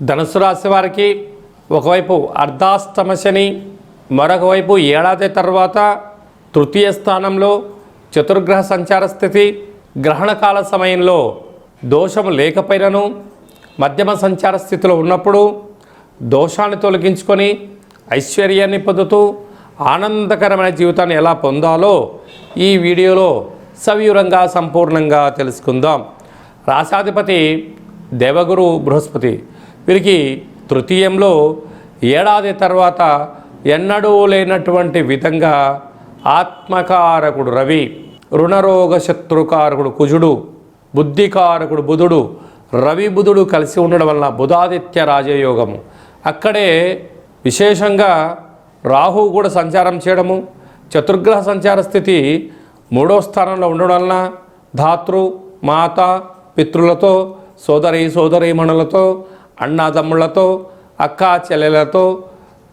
ధనుసు రాశి వారికి ఒకవైపు అర్ధాష్టమ శని, మరొక వైపు ఏడాది తర్వాత తృతీయ స్థానంలో చతుర్గ్రహ సంచార స్థితి, గ్రహణకాల సమయంలో దోషము లేకపోయినను మధ్యమ సంచార స్థితిలో ఉన్నప్పుడు దోషాన్ని తొలగించుకొని ఐశ్వర్యాన్ని పొందుతూ ఆనందకరమైన జీవితాన్ని ఎలా పొందాలో ఈ వీడియోలో సవివరంగా సంపూర్ణంగా తెలుసుకుందాం. రాశాధిపతి దేవగురు బృహస్పతి, వీరికి తృతీయంలో ఏడాది తర్వాత ఎన్నడూ లేనటువంటి విధంగా ఆత్మకారకుడు రవి, రుణరోగ శత్రుకారకుడు కుజుడు, బుద్ధికారకుడు బుధుడు, రవి బుధుడు కలిసి ఉండడం వలన బుధాదిత్య రాజయోగము, అక్కడే విశేషంగా రాహు కూడా సంచారం చేయడము, చతుర్గ్రహ సంచార స్థితి 3వ స్థానంలో ఉండడం వలన ధాతృ మాత పితృలతో, సోదరీమణులతో, అన్నాదమ్ములతో, అక్కా చెల్లెలతో,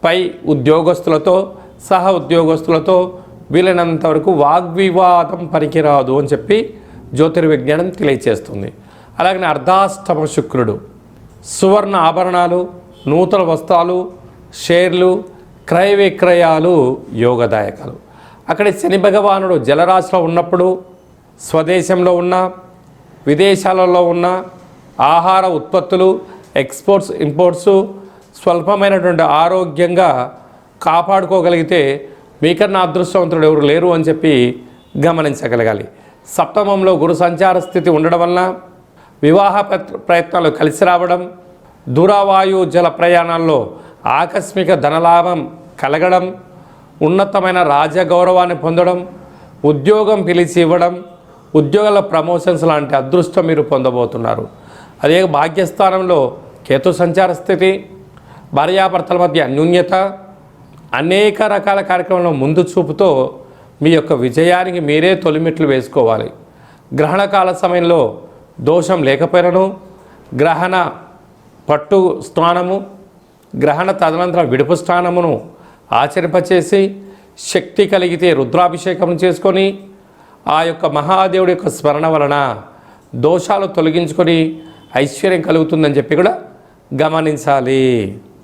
పై ఉద్యోగస్తులతో, సహ ఉద్యోగస్తులతో వీలైనంత వరకు వాగ్వివాదం పనికిరాదు అని చెప్పి జ్యోతిర్విజ్ఞానం తెలియచేస్తుంది. అలాగే అర్ధాష్టమ శుక్రుడు, సువర్ణ ఆభరణాలు, నూతన వస్త్రాలు, షేర్లు, క్రయ విక్రయాలు యోగదాయకాలు. అక్కడ శని భగవానుడు జలరాశిలో ఉన్నప్పుడు స్వదేశంలో ఉన్న విదేశాలలో ఉన్న ఆహార ఉత్పత్తులు, ఎక్స్పోర్ట్స్ ఇంపోర్ట్స్ స్వల్పమైనటువంటి ఆరోగ్యంగా కాపాడుకోగలిగితే మీకన్నా అదృష్టవంతుడు ఎవరు లేరు అని చెప్పి గమనించగలగాలి. సప్తమంలో గురు సంచార స్థితి ఉండడం వలన వివాహ ప్రయత్నాలు కలిసి రావడం, దూరవాయు జల ప్రయాణాల్లో ఆకస్మిక ధనలాభం కలగడం, ఉన్నతమైన రాజగౌరవాన్ని పొందడం, ఉద్యోగం పిలిచి ఇవ్వడం, ఉద్యోగాల ప్రమోషన్స్ లాంటి అదృష్టం మీరు పొందబోతున్నారు. అదే భాగ్యస్థానంలో కేతు సంచార స్థితి, భార్యాభర్తల మధ్య అన్యోన్యత, అనేక రకాల కార్యక్రమాల్లో ముందు చూపుతో మీ యొక్క విజయానికి మీరే తొలిమెట్లు వేసుకోవాలి. గ్రహణకాల సమయంలో దోషం లేకపోయినను గ్రహణ పట్టు స్థానము, గ్రహణ తదనంతరం విడుపు స్థానమును ఆచరింపచేసి శక్తి కలిగితే రుద్రాభిషేకం చేసుకొని ఆ యొక్క మహాదేవుడి యొక్క స్మరణ వలన దోషాలు తొలగించుకొని ఐశ్వర్యం కలుగుతుందని చెప్పి కూడా గమనించాలి.